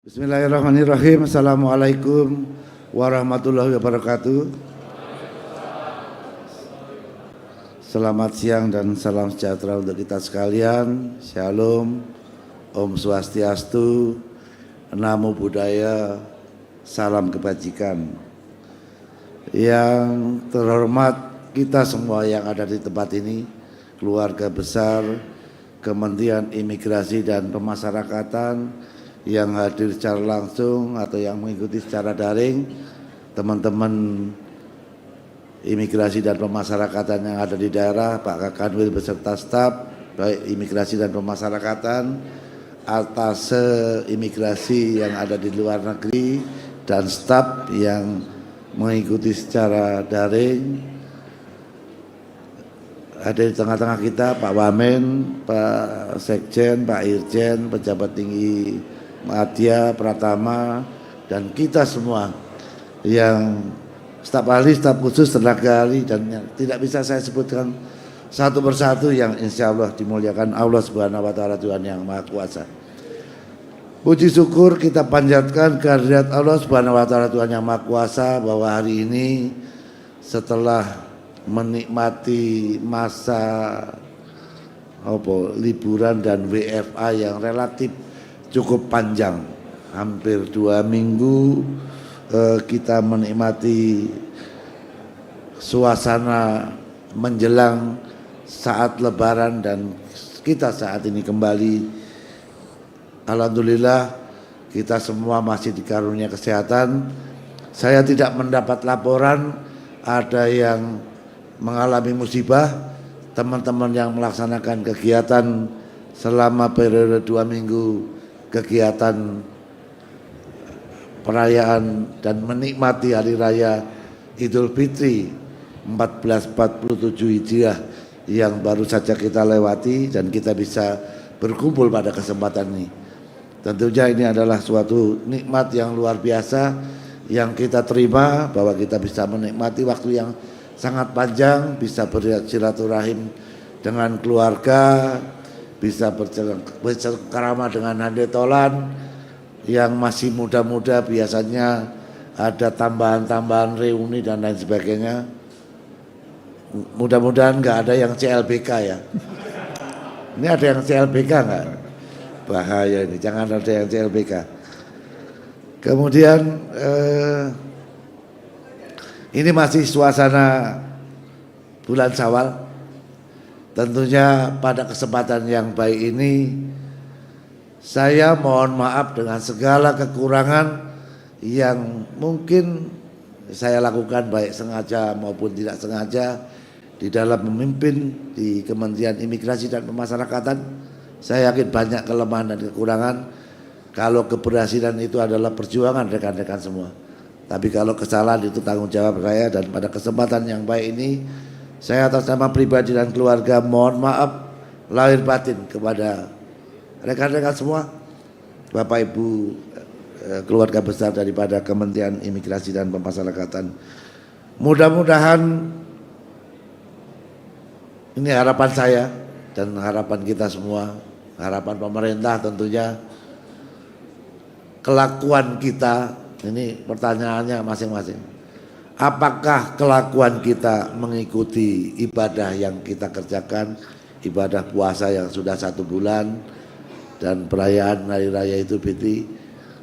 Bismillahirrahmanirrahim. Assalamualaikum warahmatullahi wabarakatuh. Selamat siang dan salam sejahtera untuk kita sekalian. Shalom, Om Swastiastu, Namo Buddhaya, salam kebajikan. Yang terhormat kita semua yang ada di tempat ini, keluarga besar Kementerian Imigrasi dan Pemasyarakatan yang hadir secara langsung atau yang mengikuti secara daring, teman-teman imigrasi dan pemasyarakatan yang ada di daerah, Pak Kakanwil beserta staf, baik imigrasi dan pemasyarakatan, atase imigrasi yang ada di luar negeri, dan staf yang mengikuti secara daring. Ada di tengah-tengah kita Pak Wamen, Pak Sekjen, Pak Irjen, pejabat tinggi Madya, Pratama, dan kita semua yang staf ahli, staf khusus, tenaga ahli, dan yang tidak bisa saya sebutkan satu persatu yang insya Allah dimuliakan Allah Subhanahu wa Ta'ala, Tuhan yang Maha Kuasa. Puji syukur kita panjatkan kehadirat Allah Subhanahu wa Ta'ala, Tuhan yang Maha Kuasa, bahwa hari ini setelah menikmati masa liburan dan WFA yang relatif cukup panjang, hampir 2 minggu, kita menikmati suasana menjelang saat Lebaran, dan kita saat ini kembali, alhamdulillah kita semua masih dikarunia kesehatan. Saya tidak mendapat laporan ada yang mengalami musibah. Teman-teman yang melaksanakan kegiatan selama periode 2 minggu, kegiatan perayaan dan menikmati hari raya Idul Fitri 1447 Hijriah yang baru saja kita lewati, dan kita bisa berkumpul pada kesempatan ini. Tentunya ini adalah suatu nikmat yang luar biasa yang kita terima, bahwa kita bisa menikmati waktu yang sangat panjang, bisa bersilaturahim dengan keluarga, bisa bercengkrama dengan handetolan yang masih muda-muda. Biasanya ada tambahan-tambahan reuni dan lain sebagainya. Mudah-mudahan nggak ada yang CLBK ya. Ini ada yang CLBK nggak? Bahaya ini, jangan ada yang CLBK. Kemudian ini masih suasana bulan Syawal. Tentunya pada kesempatan yang baik ini saya mohon maaf dengan segala kekurangan yang mungkin saya lakukan baik sengaja maupun tidak sengaja di dalam memimpin di Kementerian Imigrasi dan Pemasyarakatan. Saya yakin banyak kelemahan dan kekurangan. Kalau keberhasilan itu adalah perjuangan rekan-rekan semua, tapi kalau kesalahan itu tanggung jawab saya. Dan pada kesempatan yang baik ini, saya atas nama pribadi dan keluarga mohon maaf lahir batin kepada rekan-rekan semua, Bapak Ibu, keluarga besar daripada Kementerian Imigrasi dan Pemasyarakatan. Mudah-mudahan ini harapan saya dan harapan kita semua, harapan pemerintah tentunya, kelakuan kita, ini pertanyaannya masing-masing. Apakah kelakuan kita mengikuti ibadah yang kita kerjakan, ibadah puasa yang sudah 1 bulan, dan perayaan Hari Raya Idul Fitri,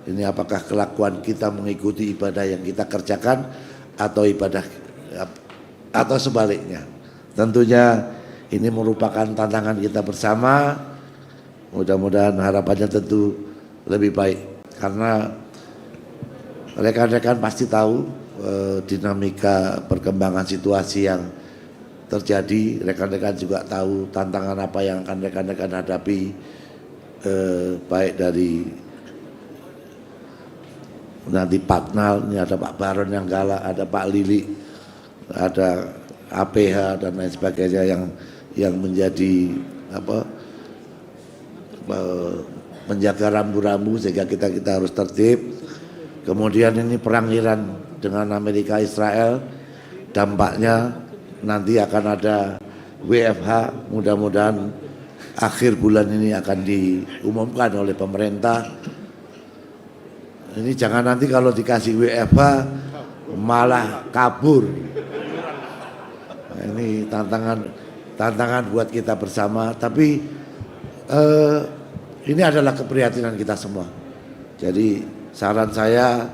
ini apakah kelakuan kita mengikuti ibadah yang kita kerjakan atau ibadah atau sebaliknya? Tentunya ini merupakan tantangan kita bersama. Mudah-mudahan harapannya tentu lebih baik, karena rekan-rekan pasti tahu dinamika perkembangan situasi yang terjadi. Rekan-rekan juga tahu tantangan apa yang akan rekan-rekan hadapi, baik dari nanti Patnal, ini ada Pak Baron yang galak, ada Pak Lili, ada APH dan lain sebagainya yang menjadi menjaga rambu-rambu sehingga kita harus tertib. Kemudian ini perang Iran dengan Amerika Israel, dampaknya nanti akan ada WFH, mudah-mudahan akhir bulan ini akan diumumkan oleh pemerintah. Ini jangan nanti kalau dikasih WFH malah kabur. Nah, ini tantangan buat kita bersama. Tapi ini adalah keprihatinan kita semua. Jadi saran saya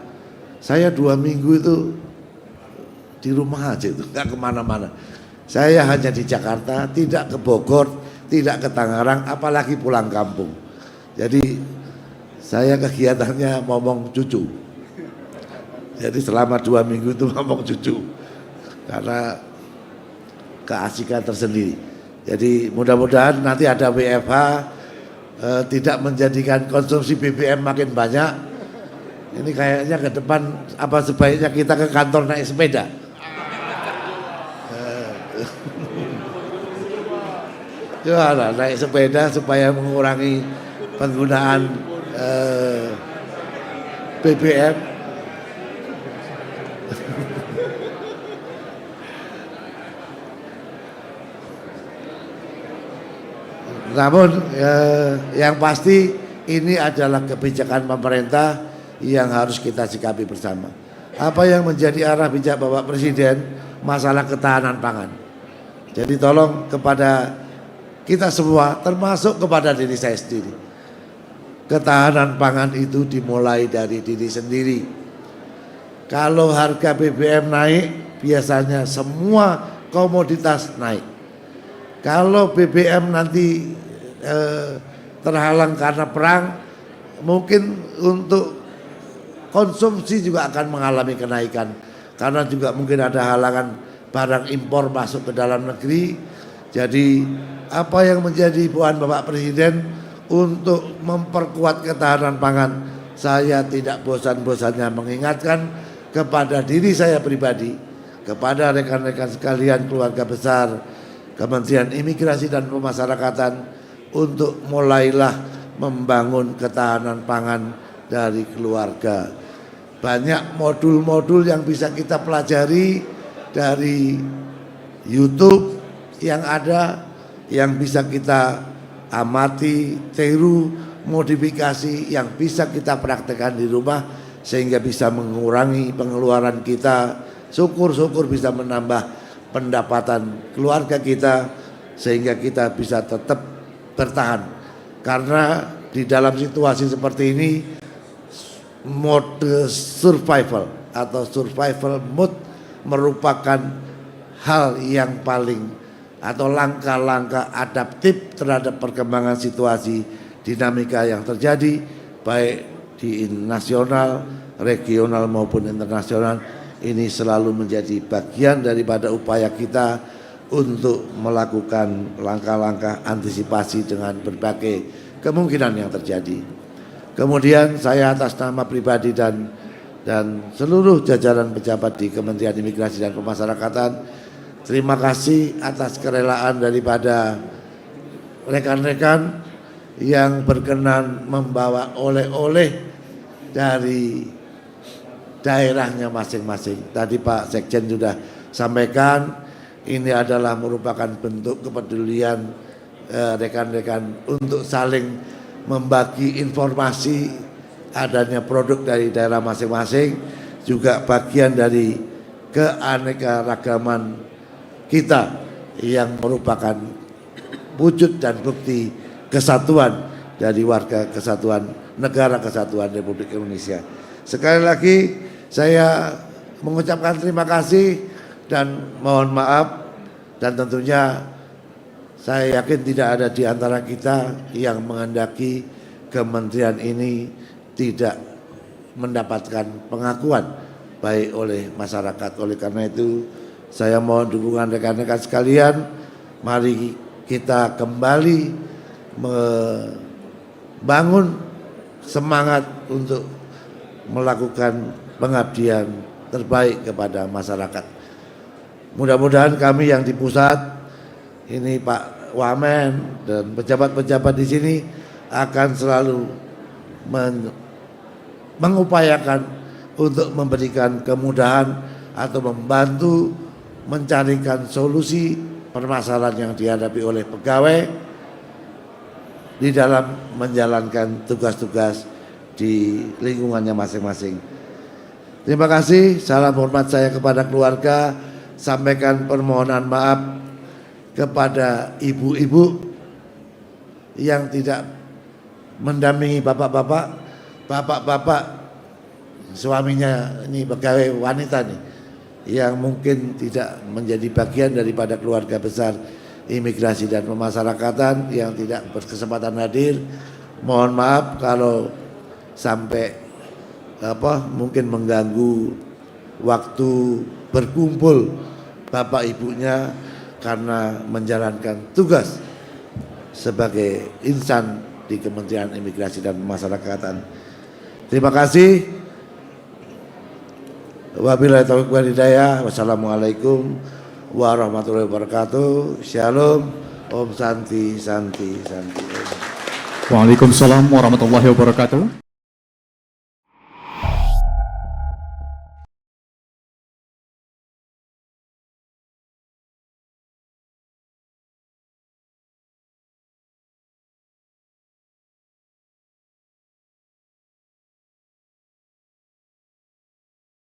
2 minggu itu di rumah aja, itu nggak kemana-mana. Saya hanya di Jakarta, tidak ke Bogor, tidak ke Tangerang, apalagi pulang kampung. Jadi saya kegiatannya ngomong cucu. Jadi selama 2 minggu itu ngomong cucu, karena keasikan tersendiri. Jadi mudah-mudahan nanti ada WFH, tidak menjadikan konsumsi BBM makin banyak. Ini kayaknya ke depan apa sebaiknya kita ke kantor naik sepeda. Coba naik sepeda supaya mengurangi penggunaan BBM. Namun yang pasti ini adalah kebijakan pemerintah yang harus kita sikapi bersama. Apa yang menjadi arah bijak Bapak Presiden masalah ketahanan pangan. Jadi tolong kepada kita semua, termasuk kepada diri saya sendiri, ketahanan pangan itu dimulai dari diri sendiri. Kalau harga BBM naik, biasanya semua komoditas naik. Kalau BBM nanti terhalang karena perang, mungkin untuk konsumsi juga akan mengalami kenaikan, karena juga mungkin ada halangan barang impor masuk ke dalam negeri. Jadi apa yang menjadi poin Bapak Presiden untuk memperkuat ketahanan pangan, saya tidak bosan-bosannya mengingatkan kepada diri saya pribadi, kepada rekan-rekan sekalian, keluarga besar Kementerian Imigrasi dan Pemasyarakatan, untuk mulailah membangun ketahanan pangan dari keluarga. Banyak modul-modul yang bisa kita pelajari dari YouTube yang ada, yang bisa kita amati, tiru, modifikasi yang bisa kita praktekkan di rumah, sehingga bisa mengurangi pengeluaran kita. Syukur-syukur bisa menambah pendapatan keluarga kita, sehingga kita bisa tetap bertahan. Karena di dalam situasi seperti ini, mode survival atau survival mode merupakan hal yang paling atau langkah-langkah adaptif terhadap perkembangan situasi dinamika yang terjadi baik di nasional, regional maupun internasional. Ini selalu menjadi bagian daripada upaya kita untuk melakukan langkah-langkah antisipasi dengan berbagai kemungkinan yang terjadi. Kemudian saya atas nama pribadi dan seluruh jajaran pejabat di Kementerian Imigrasi dan Pemasyarakatan, terima kasih atas kerelaan daripada rekan-rekan yang berkenan membawa oleh-oleh dari daerahnya masing-masing. Tadi Pak Sekjen sudah sampaikan, ini adalah merupakan bentuk kepedulian rekan-rekan untuk saling membagi informasi adanya produk dari daerah masing-masing, juga bagian dari keanekaragaman kita yang merupakan wujud dan bukti kesatuan dari warga kesatuan negara kesatuan Republik Indonesia. Sekali lagi saya mengucapkan terima kasih dan mohon maaf, dan tentunya saya yakin tidak ada di antara kita yang menghendaki kementerian ini tidak mendapatkan pengakuan baik oleh masyarakat. Oleh karena itu saya mohon dukungan rekan-rekan sekalian, mari kita kembali membangun semangat untuk melakukan pengabdian terbaik kepada masyarakat. Mudah-mudahan kami yang di pusat ini, Pak Wamen dan pejabat-pejabat di sini akan selalu mengupayakan untuk memberikan kemudahan atau membantu mencarikan solusi permasalahan yang dihadapi oleh pegawai di dalam menjalankan tugas-tugas di lingkungannya masing-masing. Terima kasih, salam hormat saya kepada keluarga, sampaikan permohonan maaf kepada ibu-ibu yang tidak mendampingi bapak-bapak, bapak-bapak suaminya ini pegawai wanita nih, yang mungkin tidak menjadi bagian daripada keluarga besar imigrasi dan pemasyarakatan yang tidak berkesempatan hadir. Mohon maaf kalau sampai mungkin mengganggu waktu berkumpul bapak ibunya karena menjalankan tugas sebagai insan di Kementerian Imigrasi dan Pemasyarakatan. Terima kasih. Wabillahi taufiq wal hidayah. Wassalamualaikum warahmatullahi wabarakatuh. Shalom. Om Santi Santi Santi. Waalaikumsalam warahmatullahi wabarakatuh.